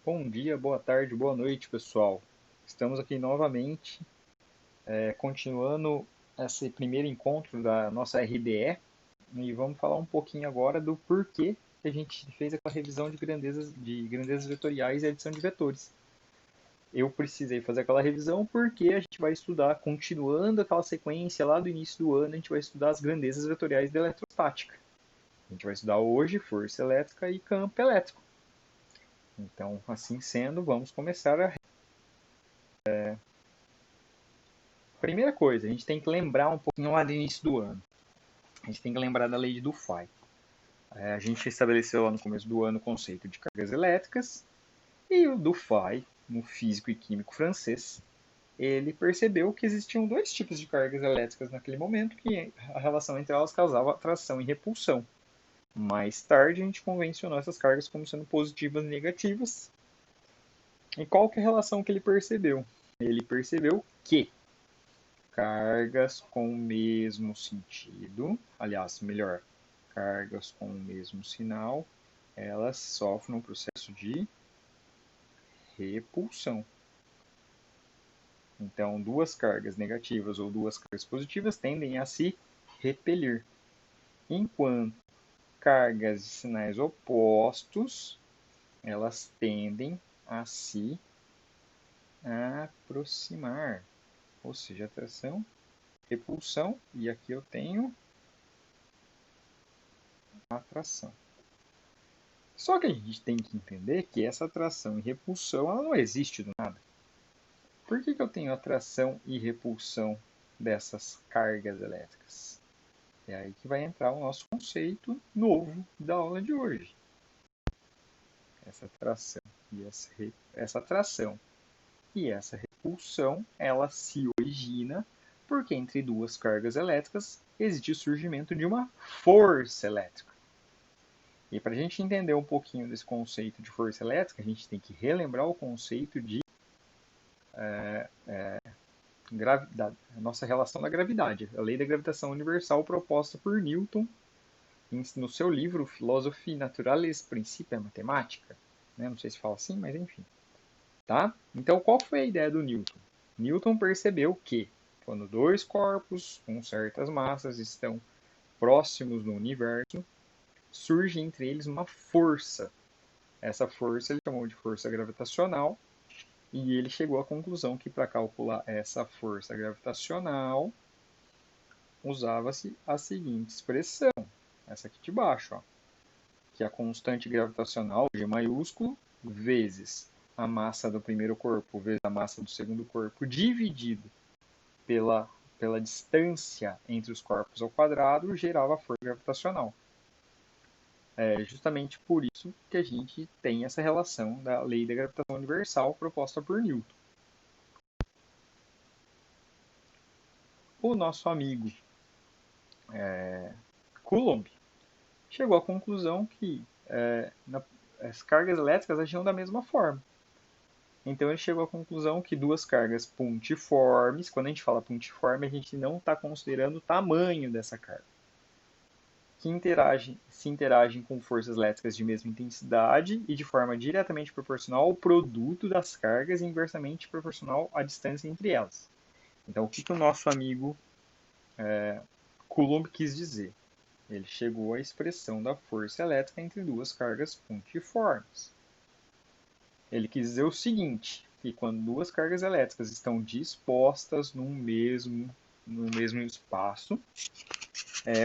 Bom dia, boa tarde, boa noite, pessoal. Estamos aqui novamente, continuando esse primeiro encontro da nossa RDE e vamos falar um pouquinho agora do porquê que a gente fez aquela revisão de grandezas vetoriais e adição de vetores. Eu precisei fazer aquela revisão porque a gente vai estudar, continuando aquela sequência lá do início do ano, a gente vai estudar as grandezas vetoriais da eletrostática. A gente vai estudar hoje força elétrica e campo elétrico. Então, assim sendo, vamos começar a primeira coisa, a gente tem que lembrar um pouquinho lá do início do ano. A gente tem que lembrar da lei de Dufay. A gente estabeleceu lá no começo do ano o conceito de cargas elétricas e o Dufay, um físico e químico francês, ele percebeu que existiam dois tipos de cargas elétricas naquele momento, que a relação entre elas causava atração e repulsão. Mais tarde, a gente convencionou essas cargas como sendo positivas e negativas. E qual que é a relação que ele percebeu? Ele percebeu que cargas com o mesmo sentido, aliás, melhor, cargas com o mesmo sinal, elas sofrem um processo de repulsão. Então, duas cargas negativas ou duas cargas positivas tendem a se repelir, enquanto cargas de sinais opostos, elas tendem a se aproximar, ou seja, atração, repulsão, e aqui eu tenho atração. Só que a gente tem que entender que essa atração e repulsão ela não existe do nada. Por que eu tenho atração e repulsão dessas cargas elétricas? É aí que vai entrar o nosso conceito novo da aula de hoje. Essa atração e essa repulsão, ela se origina porque entre duas cargas elétricas existe o surgimento de uma força elétrica. E para a gente entender um pouquinho desse conceito de força elétrica, a gente tem que relembrar o conceito de a nossa relação da gravidade, a lei da gravitação universal proposta por Newton no seu livro Philosophiae Naturalis Principia Mathematica. Né? Não sei se fala assim, mas enfim. Tá? Então, qual foi a ideia do Newton? Newton percebeu que quando dois corpos com certas massas estão próximos no universo, surge entre eles uma força. Essa força ele chamou de força gravitacional, e ele chegou à conclusão que para calcular essa força gravitacional usava-se a seguinte expressão, essa aqui de baixo, ó, que é a constante gravitacional, G maiúsculo, vezes a massa do primeiro corpo vezes a massa do segundo corpo, dividido pela distância entre os corpos ao quadrado, gerava a força gravitacional. É justamente por isso que a gente tem essa relação da lei da gravitação universal proposta por Newton. O nosso amigo Coulomb chegou à conclusão que as cargas elétricas agiam da mesma forma. Então ele chegou à conclusão que duas cargas pontiformes, quando a gente fala pontiforme, a gente não está considerando o tamanho dessa carga, que se interagem com forças elétricas de mesma intensidade e de forma diretamente proporcional ao produto das cargas e inversamente proporcional à distância entre elas. Então, o que o nosso amigo Coulomb quis dizer? Ele chegou à expressão da força elétrica entre duas cargas pontiformes. Ele quis dizer o seguinte, que quando duas cargas elétricas estão dispostas no mesmo espaço,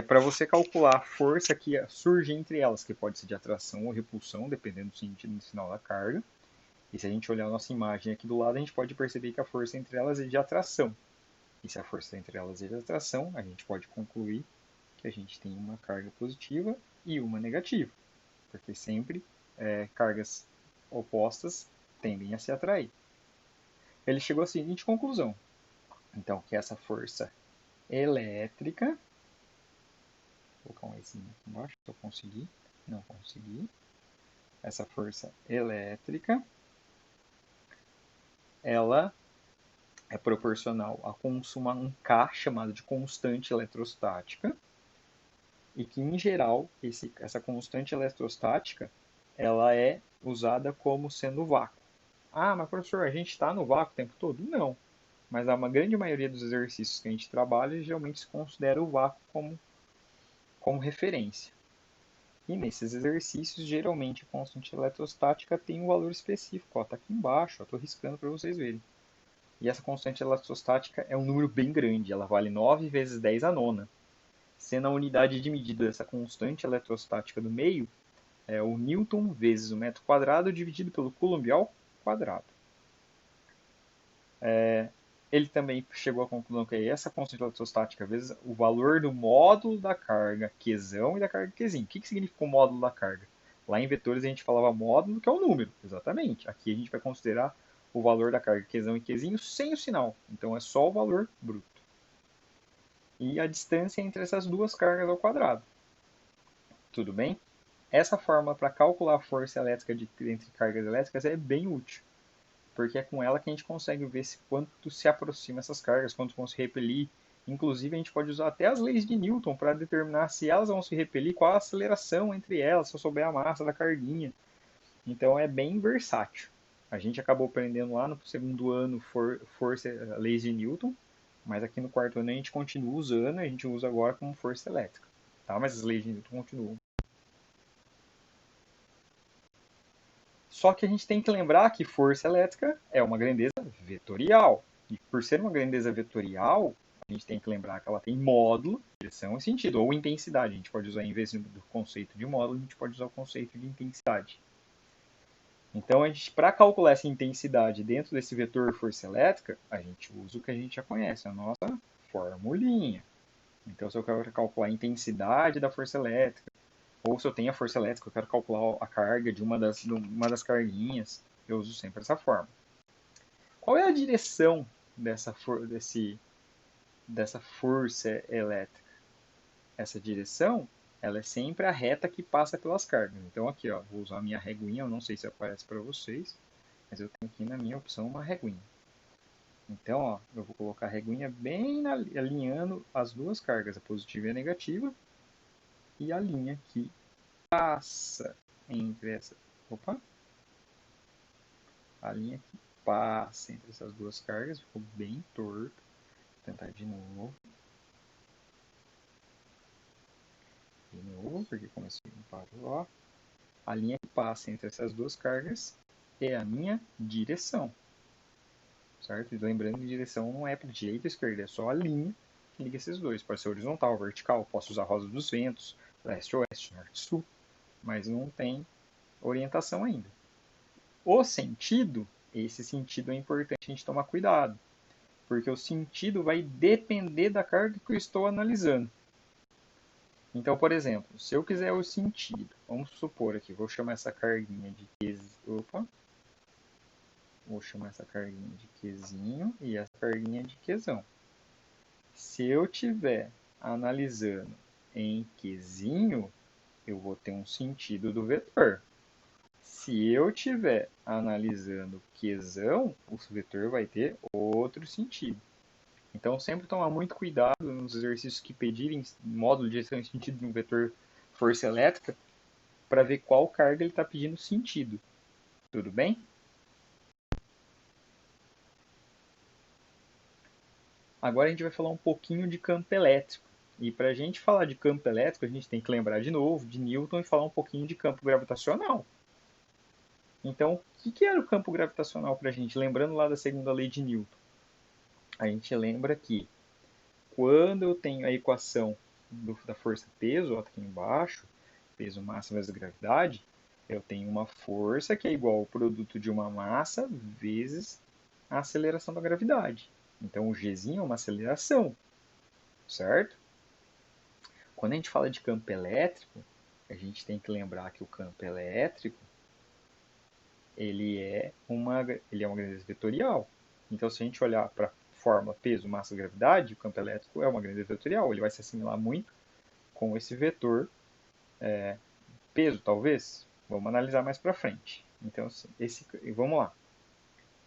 para você calcular a força que surge entre elas, que pode ser de atração ou repulsão, dependendo do sentido do sinal da carga. E se a gente olhar a nossa imagem aqui do lado, a gente pode perceber que a força entre elas é de atração. E se a força entre elas é de atração, a gente pode concluir que a gente tem uma carga positiva e uma negativa, porque sempre cargas opostas tendem a se atrair. Ele chegou à seguinte conclusão, então, que essa força elétrica, vou colocar um Ezinho aqui embaixo, se eu conseguir, não consegui, essa força elétrica, ela é proporcional a um K chamado de constante eletrostática, e que, em geral, essa constante eletrostática ela é usada como sendo vácuo. Ah, mas professor, a gente está no vácuo o tempo todo? Não. Mas uma grande maioria dos exercícios que a gente trabalha geralmente se considera o vácuo como referência. E nesses exercícios, geralmente a constante eletrostática tem um valor específico. Está aqui embaixo, estou riscando para vocês verem. E essa constante eletrostática é um número bem grande, ela vale 9 vezes 10 a nona, sendo a unidade de medida dessa constante eletrostática do meio é o Newton vezes o metro quadrado dividido pelo Coulomb ao quadrado. Ele também chegou à conclusão que essa constante eletrostática vezes o valor do módulo da carga Qzão e da carga Qzinho. O que significa o módulo da carga? Lá em vetores a gente falava módulo, que é o número, exatamente. Aqui a gente vai considerar o valor da carga Qzão e Qzinho sem o sinal. Então é só o valor bruto. E a distância entre essas duas cargas ao quadrado. Tudo bem? Essa fórmula para calcular a força elétrica entre cargas elétricas é bem útil, porque é com ela que a gente consegue ver quanto se aproxima essas cargas, quanto vão se repelir. Inclusive, a gente pode usar até as leis de Newton para determinar se elas vão se repelir, qual a aceleração entre elas, se eu souber a massa da carguinha. Então, é bem versátil. A gente acabou aprendendo lá no segundo ano força, leis de Newton, mas aqui no quarto ano a gente continua usando, a gente usa agora como força elétrica. Tá? Mas as leis de Newton continuam. Só que a gente tem que lembrar que força elétrica é uma grandeza vetorial. E por ser uma grandeza vetorial, a gente tem que lembrar que ela tem módulo, direção e sentido, ou intensidade. A gente pode usar, em vez do conceito de módulo, a gente pode usar o conceito de intensidade. Então, para calcular essa intensidade dentro desse vetor força elétrica, a gente usa o que a gente já conhece, a nossa formulinha. Então, se eu quero calcular a intensidade da força elétrica, ou se eu tenho a força elétrica, eu quero calcular a carga de uma das carguinhas, eu uso sempre essa forma. Qual é a direção dessa força elétrica? Essa direção, ela é sempre a reta que passa pelas cargas. Então aqui, ó, vou usar a minha reguinha, eu não sei se aparece para vocês, mas eu tenho aqui na minha opção uma reguinha. Então, ó, eu vou colocar a reguinha bem alinhando as duas cargas, a positiva e a negativa, e a linha que passa entre essa. Opa! A linha que passa entre essas duas cargas ficou bem torto. Vou tentar de novo. De novo, porque começou um parou. A linha que passa entre essas duas cargas é a minha direção. Certo? E lembrando que direção não é para direita ou esquerda, é só a linha que liga esses dois. Pode ser horizontal, vertical, posso usar a rosa dos ventos, leste-oeste, norte-sul, mas não tem orientação ainda. O sentido, esse sentido é importante a gente tomar cuidado, porque o sentido vai depender da carga que eu estou analisando. Então, por exemplo, se eu quiser o sentido, vamos supor aqui, vou chamar essa carguinha de Qzinho, vou chamar essa carguinha de Qzinho e essa carguinha de Qzão. Se eu estiver analisando em Qzinho, eu vou ter um sentido do vetor. Se eu estiver analisando Qzão, o vetor vai ter outro sentido. Então, sempre tomar muito cuidado nos exercícios que pedirem módulo de direção e sentido de um vetor força elétrica para ver qual carga ele está pedindo sentido. Tudo bem? Agora a gente vai falar um pouquinho de campo elétrico. E para a gente falar de campo elétrico, a gente tem que lembrar de novo de Newton e falar um pouquinho de campo gravitacional. Então, o que era o campo gravitacional para a gente? Lembrando lá da segunda lei de Newton. A gente lembra que quando eu tenho a equação da força-peso, aqui embaixo, peso, massa vezes gravidade, eu tenho uma força que é igual ao produto de uma massa vezes a aceleração da gravidade. Então, o Gzinho é uma aceleração, certo? Quando a gente fala de campo elétrico, a gente tem que lembrar que o campo elétrico ele é uma grandeza vetorial. Então, se a gente olhar para a fórmula peso, massa, gravidade, o campo elétrico é uma grandeza vetorial. Ele vai se assimilar muito com esse vetor peso, talvez. Vamos analisar mais para frente. Então, vamos lá.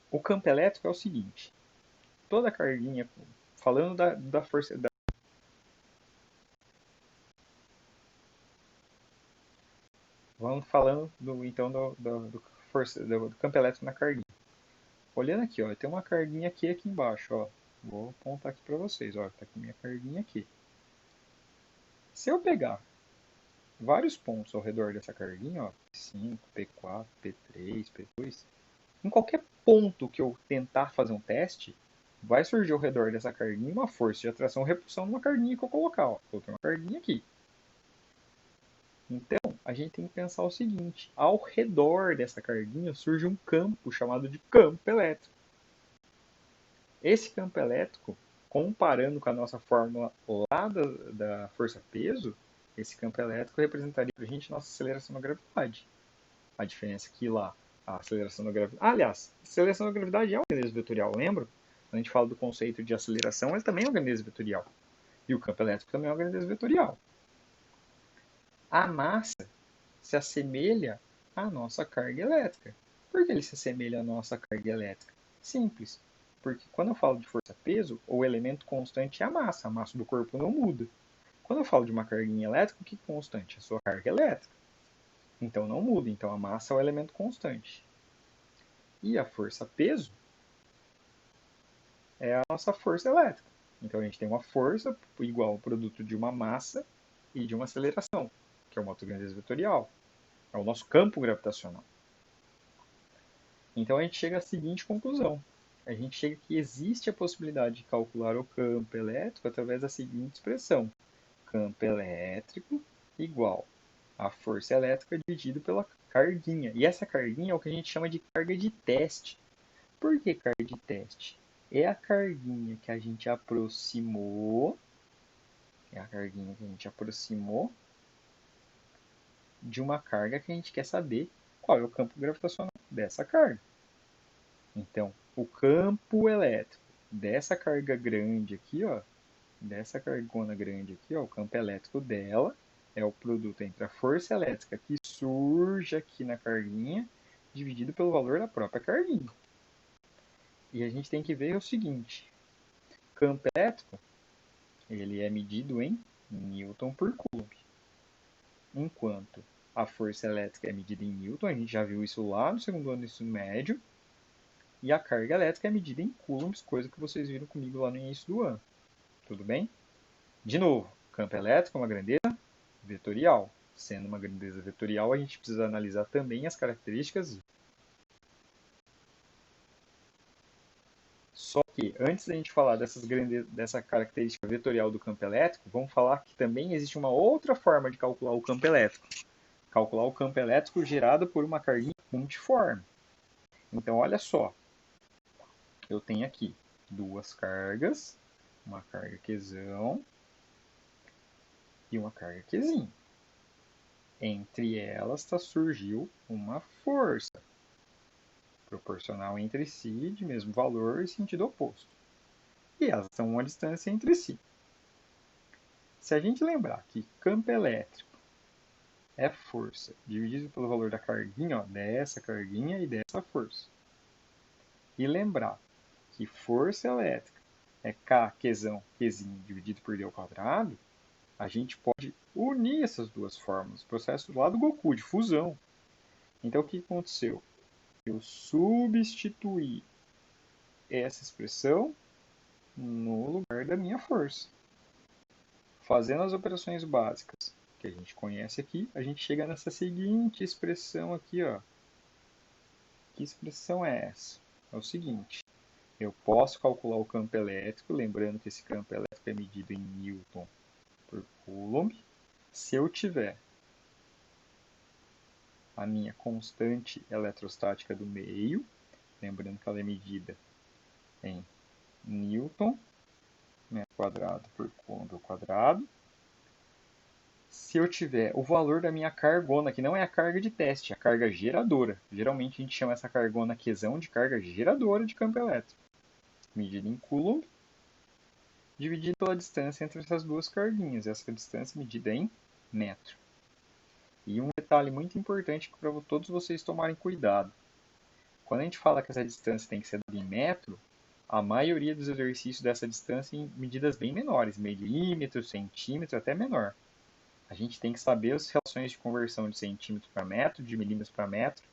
O campo elétrico é o seguinte: toda a carguinha, falando da força, vamos falando então do campo elétrico na carguinha. Olhando aqui, ó, tem uma carguinha aqui embaixo, ó. Vou apontar aqui para vocês, ó, tá aqui minha carguinha aqui. Se eu pegar vários pontos ao redor dessa carguinha, ó, P5, P4, P3, P2, em qualquer ponto que eu tentar fazer um teste, vai surgir ao redor dessa carguinha uma força de atração e repulsão numa carguinha que eu colocar, ó. Coloquei uma carguinha aqui. Então, a gente tem que pensar o seguinte, ao redor dessa carguinha surge um campo chamado de campo elétrico. Esse campo elétrico, comparando com a nossa fórmula lá da força-peso, esse campo elétrico representaria para a gente nossa aceleração da gravidade. A diferença é que lá, a aceleração da gravidade... aliás, a aceleração da gravidade é uma grandeza vetorial, lembra? Quando a gente fala do conceito de aceleração, ele também é uma grandeza vetorial. E o campo elétrico também é uma grandeza vetorial. A massa se assemelha à nossa carga elétrica. Por que ele se assemelha à nossa carga elétrica? Simples. Porque quando eu falo de força-peso, o elemento constante é a massa do corpo não muda. Quando eu falo de uma carguinha elétrica, o que é constante? A sua carga elétrica. Então não muda, então a massa é o elemento constante. E a força-peso é a nossa força elétrica. Então a gente tem uma força igual ao produto de uma massa e de uma aceleração, que é uma outra grandeza vetorial. É o nosso campo gravitacional. Então a gente chega à seguinte conclusão. A gente chega que existe a possibilidade de calcular o campo elétrico através da seguinte expressão. Campo elétrico igual a força elétrica dividido pela carguinha. E essa carguinha é o que a gente chama de carga de teste. Por que carga de teste? É a carguinha que a gente aproximou. É a carguinha que a gente aproximou de uma carga que a gente quer saber qual é o campo gravitacional dessa carga. Então, o campo elétrico dessa carga grande aqui, ó, dessa cargona grande aqui, ó, o campo elétrico dela é o produto entre a força elétrica que surge aqui na carguinha dividido pelo valor da própria carguinha. E a gente tem que ver o seguinte, campo elétrico, ele é medido em Newton por Coulomb. Enquanto a força elétrica é medida em Newton, a gente já viu isso lá no segundo ano do ensino médio, e a carga elétrica é medida em coulombs, coisa que vocês viram comigo lá no início do ano. Tudo bem? De novo, campo elétrico é uma grandeza vetorial. Sendo uma grandeza vetorial, a gente precisa analisar também as características. Só que, antes da gente falar dessa característica vetorial do campo elétrico, vamos falar que também existe uma outra forma de calcular o campo elétrico. Calcular o campo elétrico gerado por uma carguinha multiforme. Então, olha só. Eu tenho aqui duas cargas, uma carga Qzão e uma carga Qzinho. Entre elas surgiu uma força, proporcional entre si, de mesmo valor e sentido oposto. E elas estão a uma distância entre si. Se a gente lembrar que campo elétrico é força dividido pelo valor da carguinha, ó, dessa carguinha e dessa força. E lembrar que força elétrica é K, Qzão, Qzinho dividido por D ao quadrado, a gente pode unir essas duas fórmulas, processo lá do Goku, de fusão. Então o que aconteceu? Eu substituí essa expressão no lugar da minha força. Fazendo as operações básicas que a gente conhece aqui, a gente chega nessa seguinte expressão aqui, ó. Que expressão é essa? É o seguinte, eu posso calcular o campo elétrico, lembrando que esse campo elétrico é medido em Newton por Coulomb, se eu tiver a minha constante eletrostática do meio, lembrando que ela é medida em Newton, metro quadrado por Coulomb ao quadrado. Se eu tiver o valor da minha cargona, que não é a carga de teste, é a carga geradora. Geralmente a gente chama essa cargona Qzão de carga geradora de campo elétrico. Medida em Coulomb, dividido pela distância entre essas duas carguinhas. Essa distância medida em metro. E um detalhe muito importante para todos vocês tomarem cuidado. Quando a gente fala que essa distância tem que ser dada em metro, a maioria dos exercícios dessa distância em medidas bem menores, milímetro, centímetro, até menor. A gente tem que saber as relações de conversão de centímetro para metro, de milímetros para metro,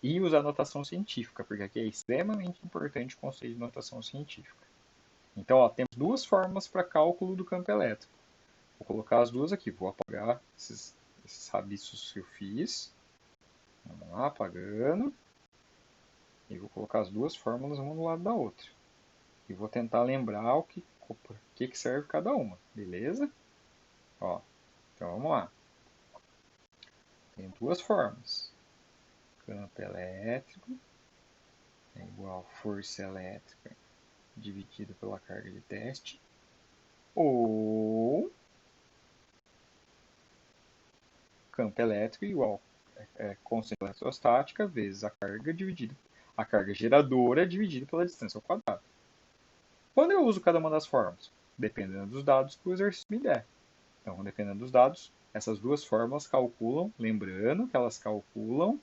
e usar notação científica, porque aqui é extremamente importante o conceito de notação científica. Então, ó, temos duas fórmulas para cálculo do campo elétrico. Vou colocar as duas aqui. Vou apagar esses rabiscos que eu fiz. Vamos lá, apagando. E vou colocar as duas fórmulas uma do lado da outra. E vou tentar lembrar o que serve cada uma, beleza? Ó, então vamos lá. Tem duas formas. Campo elétrico é igual a força elétrica dividida pela carga de teste. Ou campo elétrico igual constante eletrostática vezes a carga geradora dividida pela distância ao quadrado. Quando eu uso cada uma das formas? Dependendo dos dados que o exercício me der. Então, dependendo dos dados, essas duas fórmulas calculam, lembrando que elas calculam,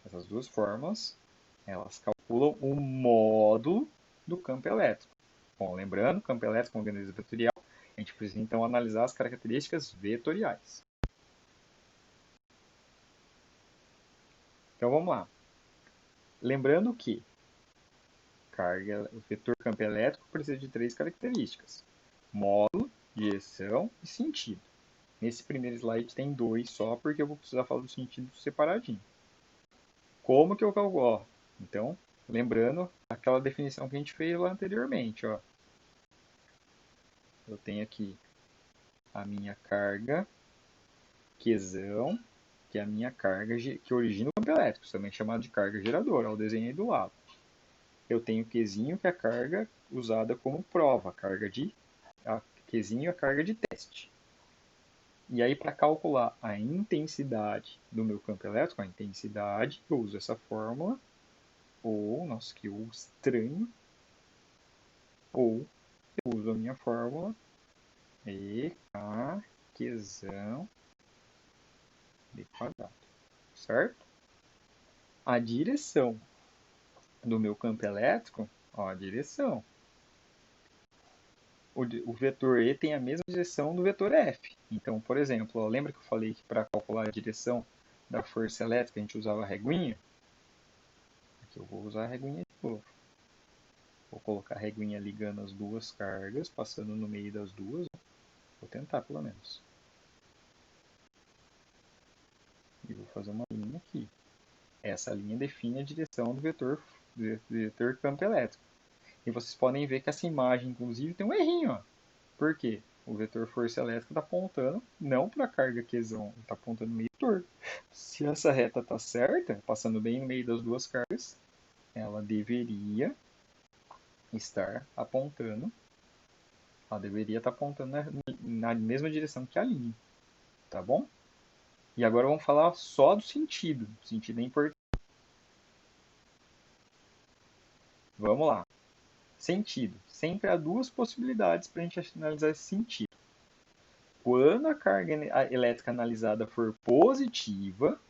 essas duas fórmulas, elas calculam o módulo do campo elétrico. Bom, lembrando, campo elétrico é uma grandeza vetorial, a gente precisa então analisar as características vetoriais. Então vamos lá. Lembrando que o vetor campo elétrico precisa de três características: módulo, direção e sentido. Nesse primeiro slide tem dois só, porque eu vou precisar falar do sentido separadinho. Como que eu calculo? Então, lembrando aquela definição que a gente fez lá anteriormente. Ó. Eu tenho aqui a minha carga Qzão, que é a minha carga que origina o campo elétrico, também chamado de carga geradora. Eu desenhei do lado. Eu tenho Qzinho, que é a carga usada como prova, Qzinho é a carga de teste. E aí, para calcular a intensidade do meu campo elétrico, a intensidade, eu uso essa fórmula, ou, nossa, que estranho, ou eu uso a minha fórmula, EKQzão de quadrado, certo? A direção do meu campo elétrico, ó, a direção. O vetor E tem a mesma direção do vetor F. Então, por exemplo, ó, lembra que eu falei que para calcular a direção da força elétrica a gente usava a reguinha? Aqui eu vou usar a reguinha de novo. Vou colocar a reguinha ligando as duas cargas, passando no meio das duas. Vou tentar, pelo menos. E vou fazer uma linha aqui. Essa linha define a direção do vetor campo elétrico. E vocês podem ver que essa imagem, inclusive, tem um errinho. Ó. Por quê? O vetor força elétrica está apontando não para a carga Qzão, está apontando no meio do vetor. Se essa reta está certa, passando bem no meio das duas cargas, ela deveria estar apontando, ela deveria estar apontando na mesma direção que a linha, tá bom? E agora vamos falar só do sentido. O sentido é importante. Vamos lá. Sentido. Sempre há duas possibilidades para a gente analisar esse sentido. Quando a carga elétrica analisada for positiva,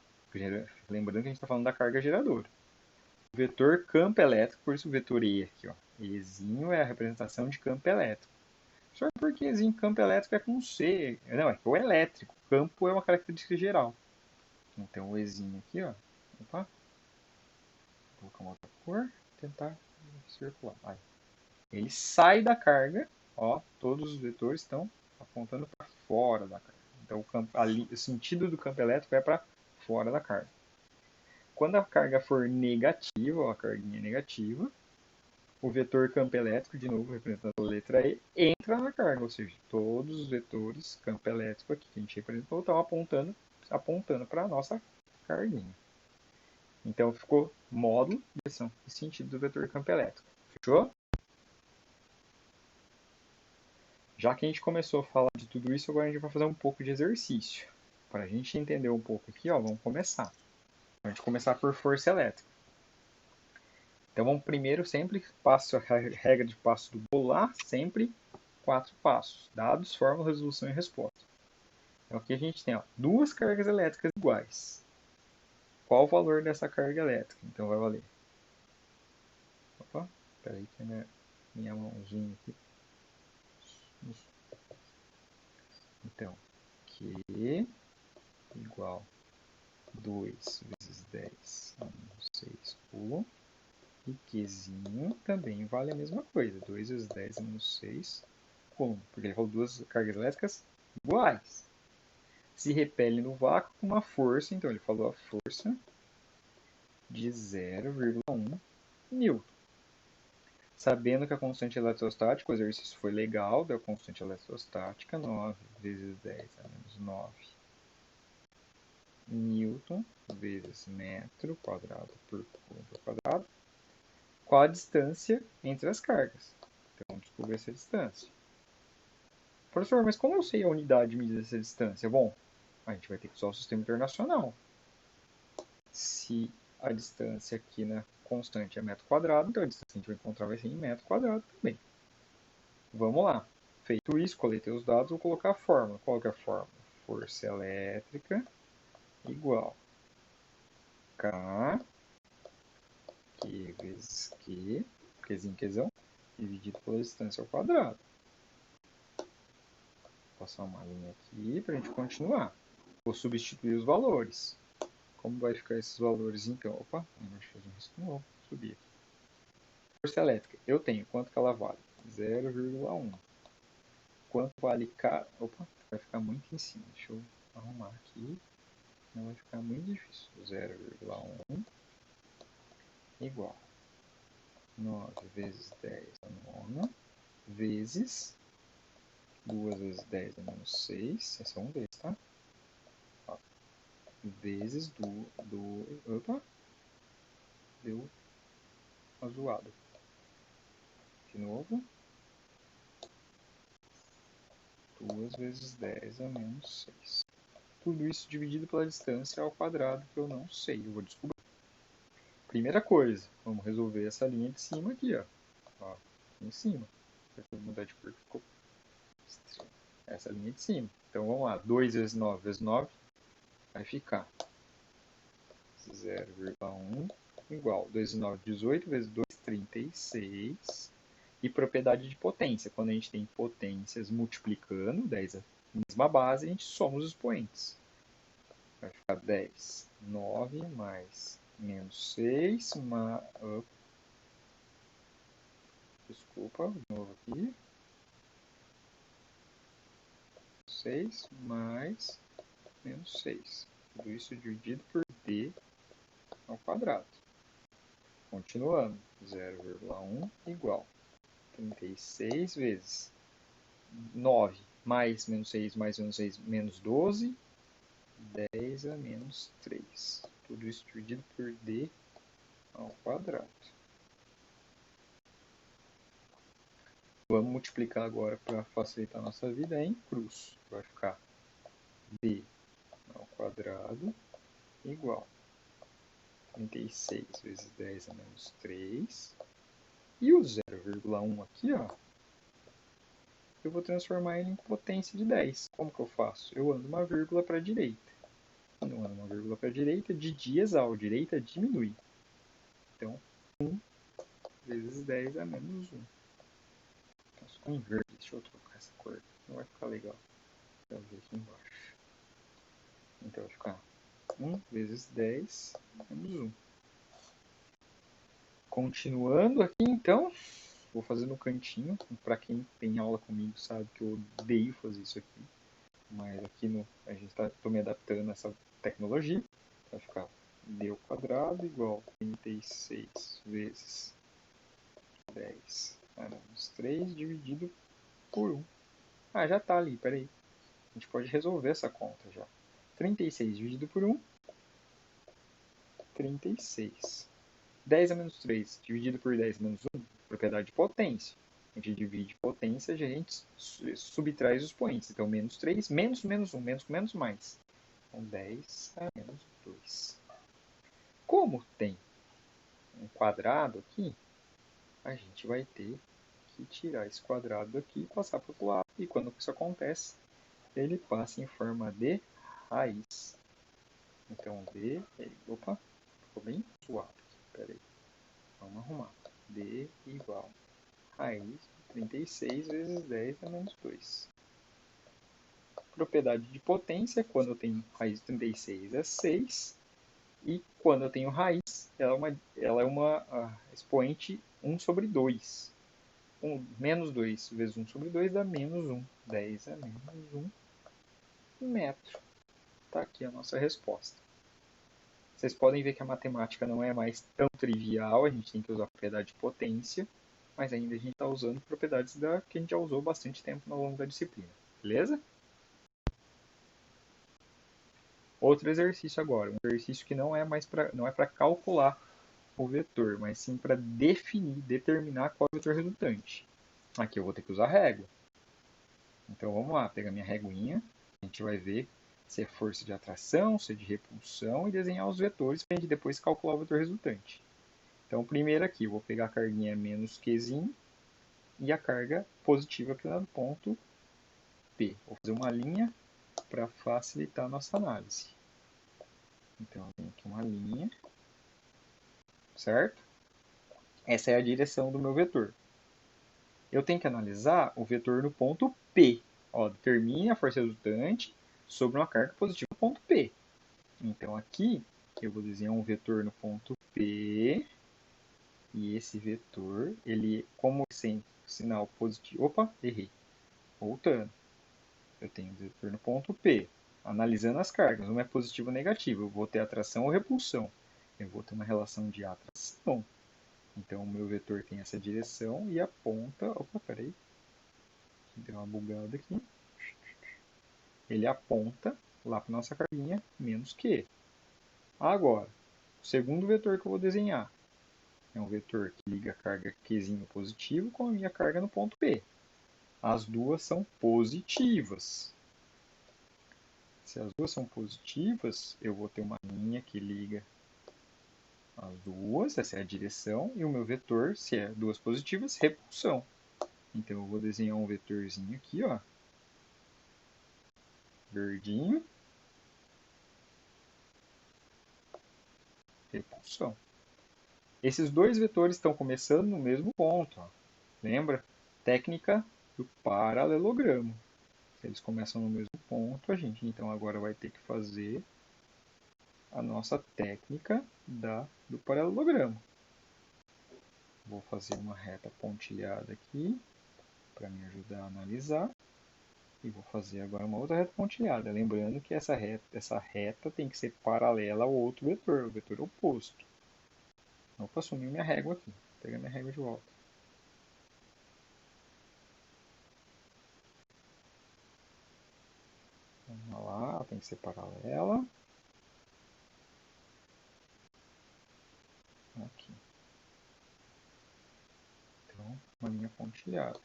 lembrando que a gente está falando da carga geradora, o vetor campo elétrico, por isso o vetor E aqui, ó, Ezinho é a representação de campo elétrico. Só porque Ezinho campo elétrico é com C, não, é que o elétrico, campo é uma característica geral. Então o Ezinho aqui, ó, opa, vou colocar uma outra cor, tentar circular. Aí. Ele sai da carga, ó, todos os vetores estão apontando para fora da carga. Então o sentido do campo elétrico é para fora da carga. Quando a carga for negativa, ó, a carguinha negativa, o vetor campo elétrico, de novo representando a letra E, entra na carga, ou seja, todos os vetores campo elétrico aqui que a gente representou estão apontando para a nossa carguinha. Então ficou módulo, direção e sentido do vetor campo elétrico. Fechou? Já que a gente começou a falar de tudo isso, agora a gente vai fazer um pouco de exercício. Para a gente entender um pouco aqui, ó, vamos começar. A gente começar por força elétrica. Então vamos primeiro sempre passo a regra de passo do bolar, sempre 4 passos. Dados, fórmula, resolução e resposta. Então aqui a gente tem ó, duas cargas elétricas iguais. Qual o valor dessa carga elétrica? Então vai valer. Opa, peraí que minha mãozinha aqui. Então, Q igual 2 vezes 10 a menos 6 coulomb. E Qzinho também vale a mesma coisa. 2 vezes 10 a menos 6 coulomb. Porque ele falou duas cargas elétricas iguais. Se repele no vácuo com uma força, então ele falou a força de 0,1 newton. Sabendo que a constante eletrostática, o exercício foi legal, deu a constante eletrostática 9 vezes 10 a menos 9 newton vezes metro quadrado por coulomb quadrado. Qual a distância entre as cargas? Então, vamos descobrir essa distância. Professor, mas como eu sei a unidade de medida dessa distância? Bom, a gente vai ter que usar o sistema internacional. Se a distância aqui na constante é metro quadrado, então a distância que a gente vai encontrar vai ser em metro quadrado também. Vamos lá. Feito isso, coletei os dados, vou colocar a fórmula. Qual que é a fórmula? Força elétrica igual K, Q vezes Q, Qzão, dividido pela distância ao quadrado. Vou passar uma linha aqui para a gente continuar. Vou substituir os valores. Como vai ficar esses valores então? Opa, deixa eu fazer um risco novo. Subir aqui. Força elétrica. Eu tenho. Quanto que ela vale? 0,1. Quanto vale K? Opa, vai ficar muito em cima. Deixa eu arrumar aqui. Não vai ficar muito difícil. 0,1 igual 9 vezes 10 a nona vezes 2 vezes 10 a menos 6. Esse é um deles, tá? Ó, vezes opa, deu uma zoada. De novo. 2 vezes 10 a menos 6. Tudo isso dividido pela distância ao quadrado, que eu não sei. Eu vou descobrir. Primeira coisa, vamos resolver essa linha de cima aqui, ó. Ó, aqui em cima. Vou mudar de cor, ficou essa linha de cima. Então vamos lá. 2 vezes 9 vezes 9 vai ficar 0,1 igual 2 vezes 9, 18 vezes 2, 36. E propriedade de potência. Quando a gente tem potências multiplicando, 10 a mesma base, a gente soma os expoentes. Vai ficar 10, 9 mais menos 6, desculpa, de novo aqui. 6 mais menos 6. Tudo isso dividido por d ao quadrado. Continuando, 0,1 igual 36 vezes 9 mais menos 6 mais menos 6 menos 12, 10 a menos 3. Tudo isso dividido por d ao quadrado. Vamos multiplicar agora para facilitar a nossa vida em cruz. Vai ficar d ao quadrado igual 36 vezes 10 a menos 3. E o 0,1 aqui, ó, eu vou transformar ele em potência de 10. Como que eu faço? Eu ando uma vírgula para a direita. Quando eu ando uma vírgula para a direita, de dias ao direita diminui. Então, 1 vezes 10 a menos 1. Então, ficou em verde. Deixa eu trocar essa cor. Não vai ficar legal. Deixa eu ver aqui embaixo. Então, vai ficar 1 vezes 10 menos 1. Continuando aqui, então, vou fazer no cantinho. Para quem tem aula comigo sabe que eu odeio fazer isso aqui. Mas aqui a gente estou me adaptando a essa tecnologia. Vai ficar d ao quadrado igual 36 vezes 10 a menos 3 dividido por 1. Ah, já está ali, peraí. A gente pode resolver essa conta já. 36 dividido por 1, 36. 10 a menos 3 dividido por 10 menos 1, propriedade de potência. A gente divide potência, a gente subtrai os expoentes. Então, menos 3, menos 1, menos com menos mais. Então, 10 a menos 2. Como tem um quadrado aqui, a gente vai ter que tirar esse quadrado daqui e passar para o outro lado. E quando isso acontece, ele passa em forma de raiz. Então, d, opa, ficou bem suado aqui, peraí. Vamos arrumar. d igual raiz de 36 vezes 10 a menos 2. propriedade de potência, quando eu tenho raiz de 36 é 6, e quando eu tenho raiz, ela é uma expoente 1 sobre 2. Menos 2 vezes 1 sobre 2 dá menos 1. 10 é menos 1 metro. Está aqui a nossa resposta. Vocês podem ver que a matemática não é mais tão trivial, a gente tem que usar a propriedade de potência, mas ainda a gente está usando propriedades que a gente já usou bastante tempo ao longo da disciplina. Beleza? Outro exercício agora, um exercício que não é para calcular o vetor, mas sim para determinar qual é o vetor resultante. Aqui eu vou ter que usar régua. Então vamos lá, pegar minha reguinha, a gente vai ver se é força de atração, se é de repulsão e desenhar os vetores para a gente depois calcular o vetor resultante. Então primeiro aqui, eu vou pegar a carguinha menos Qzinho e a carga positiva aqui lá no ponto P. Vou fazer uma linha para facilitar a nossa análise. Então eu tenho aqui uma linha, certo? Essa é a direção do meu vetor. Eu tenho que analisar o vetor no ponto P. Ó, determine a força resultante sobre uma carga positiva no ponto P. Então aqui eu vou desenhar um vetor no ponto P. E esse vetor, ele como sem sinal positivo... Opa, errei. Voltando. Eu tenho um vetor no ponto P. Analisando as cargas, uma é positiva ou negativa. Eu vou ter atração ou repulsão. Eu vou ter uma relação de atração. Então o meu vetor tem essa direção e aponta... Opa, peraí. Deu uma bugada aqui. Ele aponta lá para nossa carguinha menos Q. Agora, o segundo vetor que eu vou desenhar é um vetor que liga a carga Qzinho positivo com a minha carga no ponto P. As duas são positivas. Se as duas são positivas, eu vou ter uma linha que liga as duas, essa é a direção, e o meu vetor, se é duas positivas, repulsão. Então eu vou desenhar um vetorzinho aqui, ó, verdinho, repulsão. Esses dois vetores estão começando no mesmo ponto. Ó. Lembra? Técnica do paralelogramo. Se eles começam no mesmo ponto, a gente então agora vai ter que fazer a nossa técnica do paralelogramo. Vou fazer uma reta pontilhada aqui para me ajudar a analisar. E vou fazer agora uma outra reta pontilhada. Lembrando que essa reta tem que ser paralela ao outro vetor, o vetor oposto. Opa, sumiu minha régua aqui. Vou pegar minha régua de volta. Vamos lá, ela tem que ser paralela. Aqui. Então, uma linha pontilhada.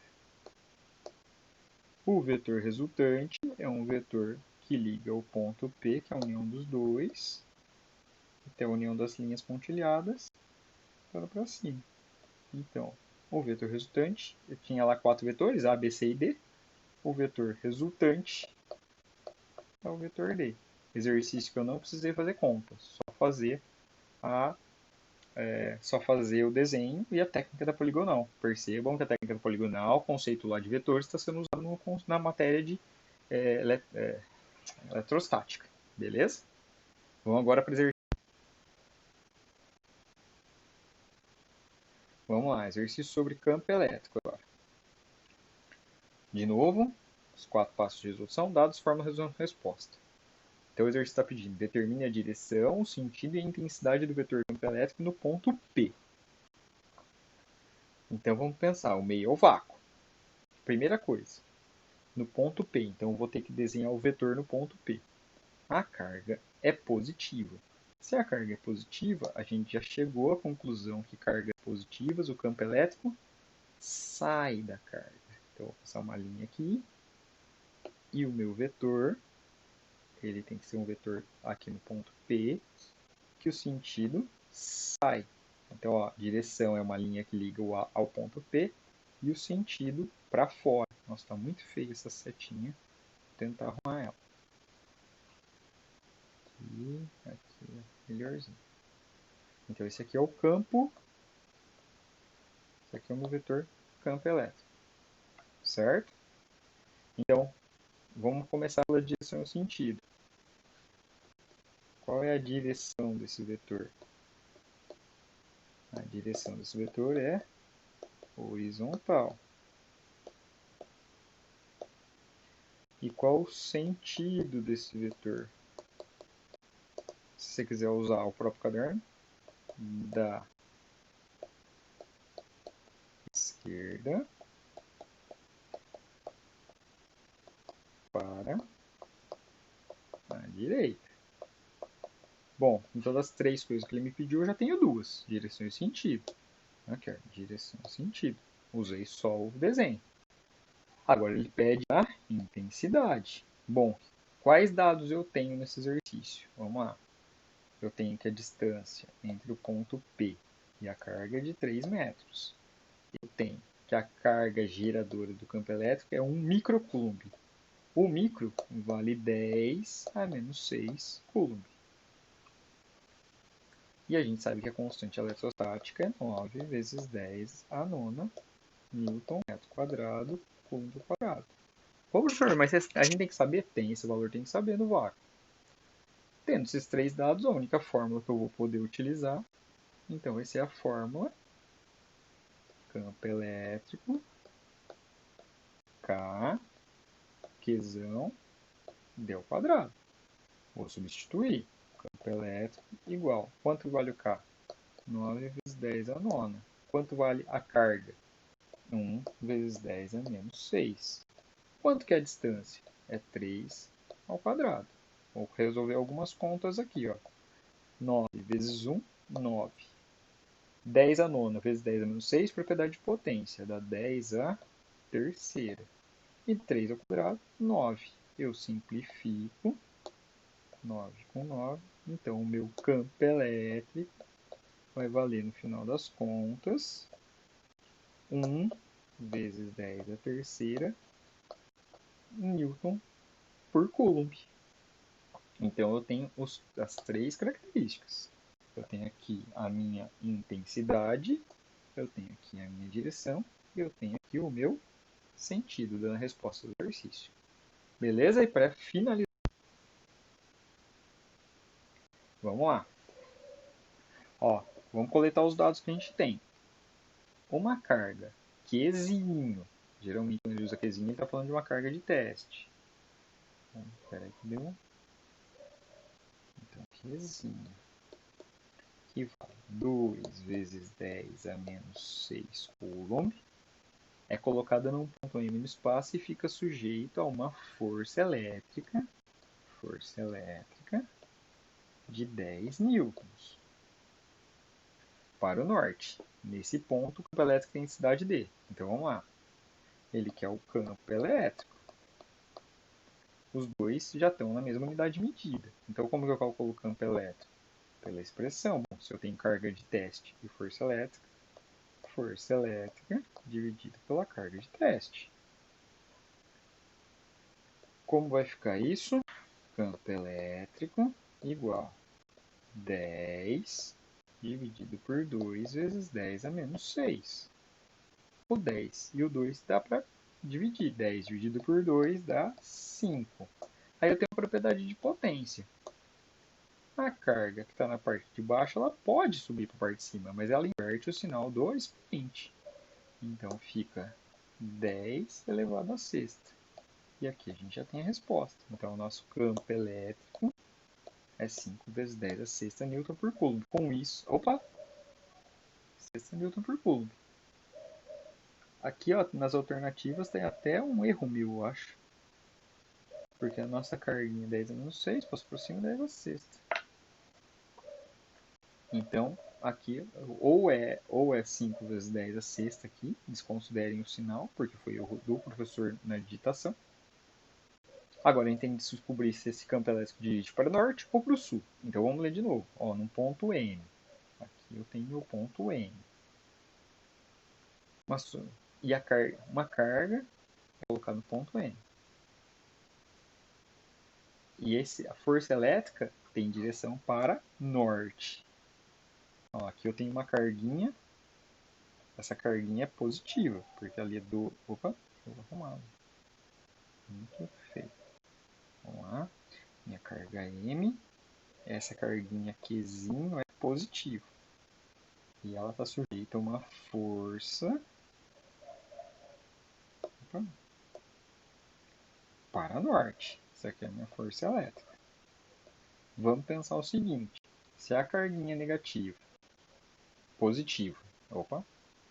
O vetor resultante é um vetor que liga o ponto P, que é a união dos dois, até a união das linhas pontilhadas, para cima. Então, o vetor resultante, eu tinha lá 4 vetores, A, B, C e D. O vetor resultante é o vetor D. Exercício que eu não precisei fazer conta, só fazer o desenho e a técnica da poligonal. Percebam que a técnica da poligonal, conceito lá de vetores, está sendo usado na matéria de eletrostática. Beleza? Vamos agora para exercício. Vamos lá, exercício sobre campo elétrico agora. De novo, os 4 passos de resolução dados formam a resposta. Então o exercício está pedindo, determine a direção, o sentido e a intensidade do vetor campo elétrico no ponto P. Então vamos pensar, o meio é o vácuo. Primeira coisa, no ponto P, então eu vou ter que desenhar o vetor no ponto P. A carga é positiva. Se a carga é positiva, a gente já chegou à conclusão que cargas positivas, o campo elétrico sai da carga. Então vou passar uma linha aqui e o meu vetor, ele tem que ser um vetor aqui no ponto P, que o sentido sai. Então, ó, direção é uma linha que liga o A ao ponto P e o sentido para fora. Nossa, está muito feia essa setinha. Vou tentar arrumar ela. Aqui é melhorzinho. Então, esse aqui é o campo. Esse aqui é o meu vetor campo elétrico. Certo? Então, Vamos começar pela direção e o sentido. Qual é a direção desse vetor? A direção desse vetor é horizontal. E qual o sentido desse vetor? Se você quiser usar o próprio caderno, da esquerda para a direita. Bom, então das três coisas que ele me pediu, eu já tenho duas: direção e sentido. Aqui, ó, direção e sentido. Usei só o desenho. Agora ele pede a intensidade. Bom, quais dados eu tenho nesse exercício? Vamos lá. Eu tenho que a distância entre o ponto P e a carga é de 3 metros. Eu tenho que a carga geradora do campo elétrico é 1 microcoulomb. O micro vale 10 a menos 6 coulomb. E a gente sabe que a constante eletrostática é 9 vezes 10 a nona newton metro quadrado coulomb quadrado. Ô, professor, mas a gente tem que saber? Tem, esse valor tem que saber no vácuo. Tendo esses três dados, a única fórmula que eu vou poder utilizar, então vai ser a fórmula campo elétrico K, Qzão, D ao quadrado. Vou substituir. Campo elétrico igual. Quanto vale o K? 9 vezes 10 a nona. Quanto vale a carga? 1 vezes 10 a menos 6. Quanto que é a distância? É 3 ao quadrado. Vou resolver algumas contas aqui, ó. 9 vezes 1, 9. 10 a nona vezes 10 a menos 6, propriedade de potência, dá 10 a terceira. E 3 ao quadrado, 9. Eu simplifico, 9 com 9. Então, o meu campo elétrico vai valer, no final das contas, 1 vezes 10 a terceira newton por coulomb. Então, eu tenho as três características. Eu tenho aqui a minha intensidade, eu tenho aqui a minha direção e eu tenho aqui o meu sentido da resposta do exercício. Beleza? E para finalizar, vamos lá. Ó, vamos coletar os dados que a gente tem. Uma carga Qzinho. Geralmente quando ele usa Qzinho, ele está falando de uma carga de teste. Espera aí que deu. Então, Qzinho. Que vale 2 vezes 10 a menos 6 coulomb. É colocada num ponto M no espaço e fica sujeito a uma força elétrica de 10 newtons. Para o norte. Nesse ponto, o campo elétrico tem densidade D. Então vamos lá. Ele quer o campo elétrico. Os dois já estão na mesma unidade de medida. Então como que eu calculo o campo elétrico? Pela expressão. Bom, se eu tenho carga de teste e força elétrica dividida pela carga de teste. Como vai ficar isso? Campo elétrico igual 10 dividido por 2 vezes 10 a menos 6. O 10 e o 2 dá para dividir. 10 dividido por 2 dá 5. Aí eu tenho a propriedade de potência. A carga que está na parte de baixo, ela pode subir para a parte de cima, mas ela inverte o sinal do expoente. Então fica 10 elevado a sexta. E aqui a gente já tem a resposta. Então o nosso campo elétrico é 5 vezes 10 a sexta newton por coulomb. Com isso, sexta newton por coulomb. Aqui, ó, nas alternativas tem até um erro meu, eu acho. Porque a nossa carguinha é 10 a menos 6, passo por cima 10 a sexta. Então, aqui, ou é 5 vezes 10 a sexta aqui, desconsiderem o sinal, porque foi erro do professor na digitação. Agora, a gente tem que descobrir se esse campo elétrico dirige para o norte ou para o sul. Então, vamos ler de novo. Ó, no ponto N. Aqui eu tenho o ponto N. E uma carga colocada no ponto N. E a força elétrica tem direção para norte. Ó, aqui eu tenho uma carguinha. Essa carguinha é positiva, porque ali é do... Opa, deixa eu arrumar. Muito feio. Vamos lá. Minha carga M. Essa carguinha Qzinho é positiva. E ela está sujeita a uma força para norte. Isso aqui é a minha força elétrica. Vamos pensar o seguinte. Se a carguinha é negativa, positiva,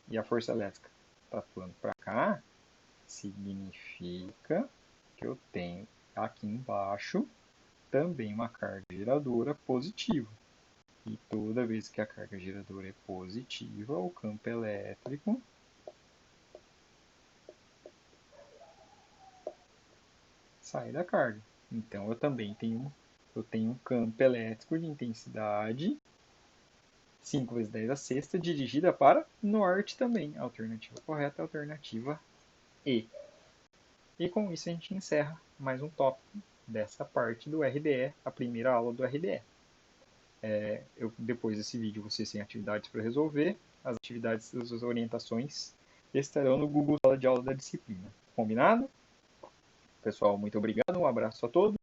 e a força elétrica está atuando para cá, significa que eu tenho aqui embaixo também uma carga geradora positiva. E toda vez que a carga geradora é positiva, o campo elétrico sai da carga. Então eu também tenho um campo elétrico de intensidade 5 vezes 10 a sexta dirigida para norte também. A alternativa correta é a alternativa E. E com isso a gente encerra mais um tópico dessa parte do RDE, a primeira aula do RDE. Depois desse vídeo vocês têm atividades para resolver. As atividades, as orientações estarão no Google Sala de Aula da disciplina. Combinado? Pessoal, muito obrigado. Um abraço a todos.